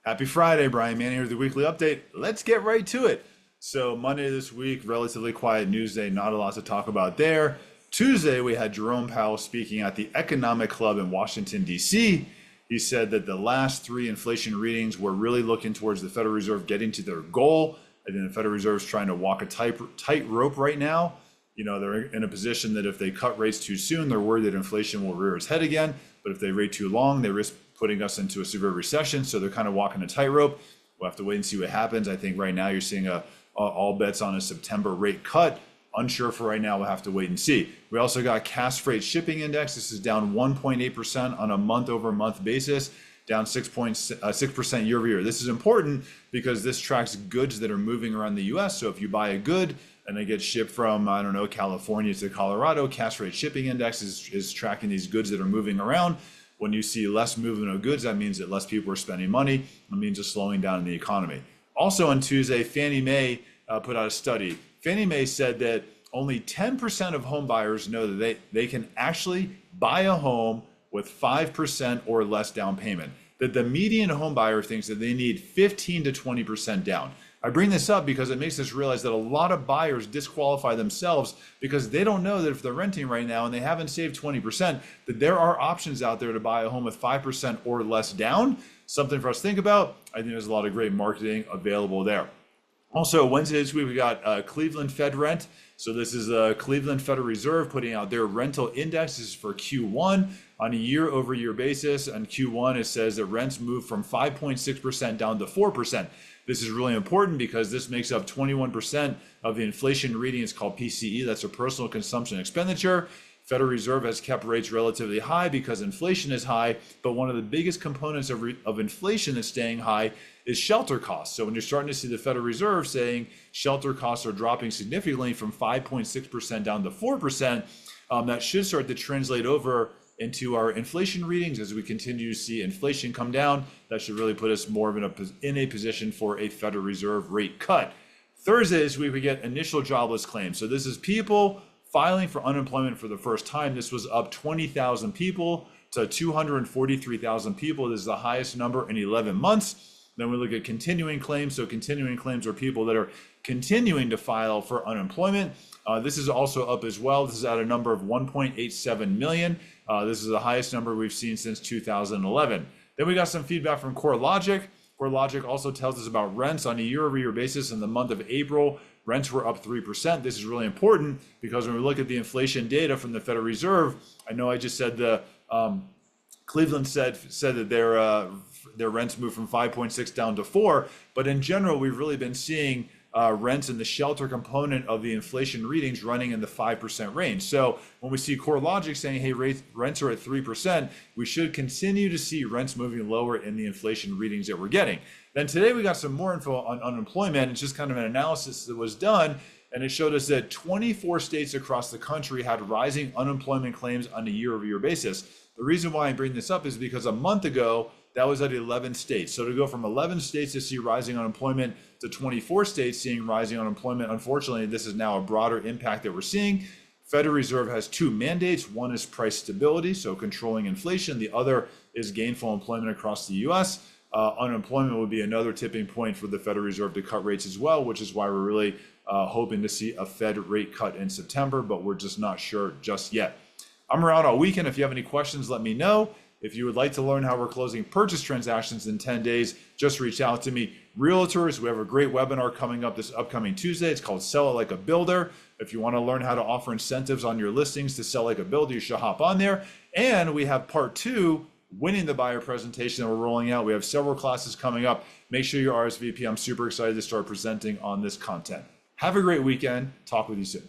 Happy Friday, Brian Manning here with the weekly update. Let's get right to it. So Monday this week, relatively quiet news day, not a lot to talk about there. Tuesday, we had Jerome Powell speaking at the Economic Club in Washington, D.C. He said that the last three inflation readings were really looking towards the Federal Reserve getting to their goal. I think the Federal Reserve is trying to walk a tight rope right now. You know, they're in a position that if they cut rates too soon, they're worried that inflation will rear its head again. But if they rate too long, they risk putting us into a severe recession. So they're kind of walking a tightrope. We'll have to wait and see what happens. I think right now you're seeing all bets on a September rate cut. Unsure for right now. We'll have to wait and see. We also got Cass Freight Shipping Index. This is down 1.8% on a month-over-month basis, down 6% year over year. This is important because this tracks goods that are moving around the U.S. So if you buy a good and it gets shipped from, I don't know, California to Colorado, Cass Freight Shipping Index is tracking these goods that are moving around. When you see less movement of goods, that means that less people are spending money. It means a slowing down in the economy. Also on Tuesday, Fannie Mae put out a study. Fannie Mae said that only 10% of home buyers know that they can actually buy a home with 5% or less down payment. That the median home buyer thinks that they need 15 to 20% down. I bring this up because it makes us realize that a lot of buyers disqualify themselves because they don't know that if they're renting right now and they haven't saved 20%, that there are options out there to buy a home with 5% or less down. Something for us to think about. I think there's a lot of great marketing available there. Also, Wednesday this week, we got Cleveland Fed rent. So this is the Cleveland Federal Reserve putting out their rental index. This is for Q1 on a year-over-year basis. On Q1, it says that rents moved from 5.6% down to 4%. This is really important because this makes up 21% of the inflation reading. It's called PCE. That's a personal consumption expenditure. Federal Reserve has kept rates relatively high because inflation is high, but one of the biggest components of inflation that's staying high is shelter costs. So when you're starting to see the Federal Reserve saying shelter costs are dropping significantly from 5.6% down to 4%, that should start to translate over into our inflation readings as we continue to see inflation come down. That should really put us more in a position for a Federal Reserve rate cut. Thursday this week, we get initial jobless claims. So this is people filing for unemployment for the first time. This was up 20,000 people to 243,000 people. This is the highest number in 11 months. Then we look at continuing claims. So continuing claims are people that are continuing to file for unemployment. This is also up as well. This is at a number of 1.87 million. This is the highest number we've seen since 2011. Then we got some feedback from CoreLogic. CoreLogic also tells us about rents on a year-over-year basis. In the month of April, rents were up 3%. This is really important because when we look at the inflation data from the Federal Reserve, I know I just said the Cleveland said that their rents moved from 5.6 down to 4, but in general, we've really been seeing rents in the shelter component of the inflation readings running in the 5% range. So when we see CoreLogic saying, hey, rents are at 3%, we should continue to see rents moving lower in the inflation readings that we're getting. Then today we got some more info on unemployment. It's just kind of an analysis that was done, and it showed us that 24 states across the country had rising unemployment claims on a year-over-year basis. The reason why I bring this up is because a month ago, that was at 11 states. So to go from 11 states to see rising unemployment to 24 states seeing rising unemployment, unfortunately, this is now a broader impact that we're seeing. Federal Reserve has two mandates. One is price stability, so controlling inflation. The other is gainful employment across the U.S. Unemployment would be another tipping point for the Federal Reserve to cut rates as well, which is why we're really hoping to see a Fed rate cut in September, but we're just not sure just yet. I'm around all weekend. If you have any questions, let me know. If you would like to learn how we're closing purchase transactions in 10 days, just reach out to me. Realtors, we have a great webinar coming up this upcoming Tuesday. It's called Sell It Like a Builder. If you want to learn how to offer incentives on your listings to sell like a builder, you should hop on there. And we have part 2, winning the buyer presentation that we're rolling out. We have several classes coming up. Make sure you RSVP. I'm super excited to start presenting on this content. Have a great weekend. Talk with you soon.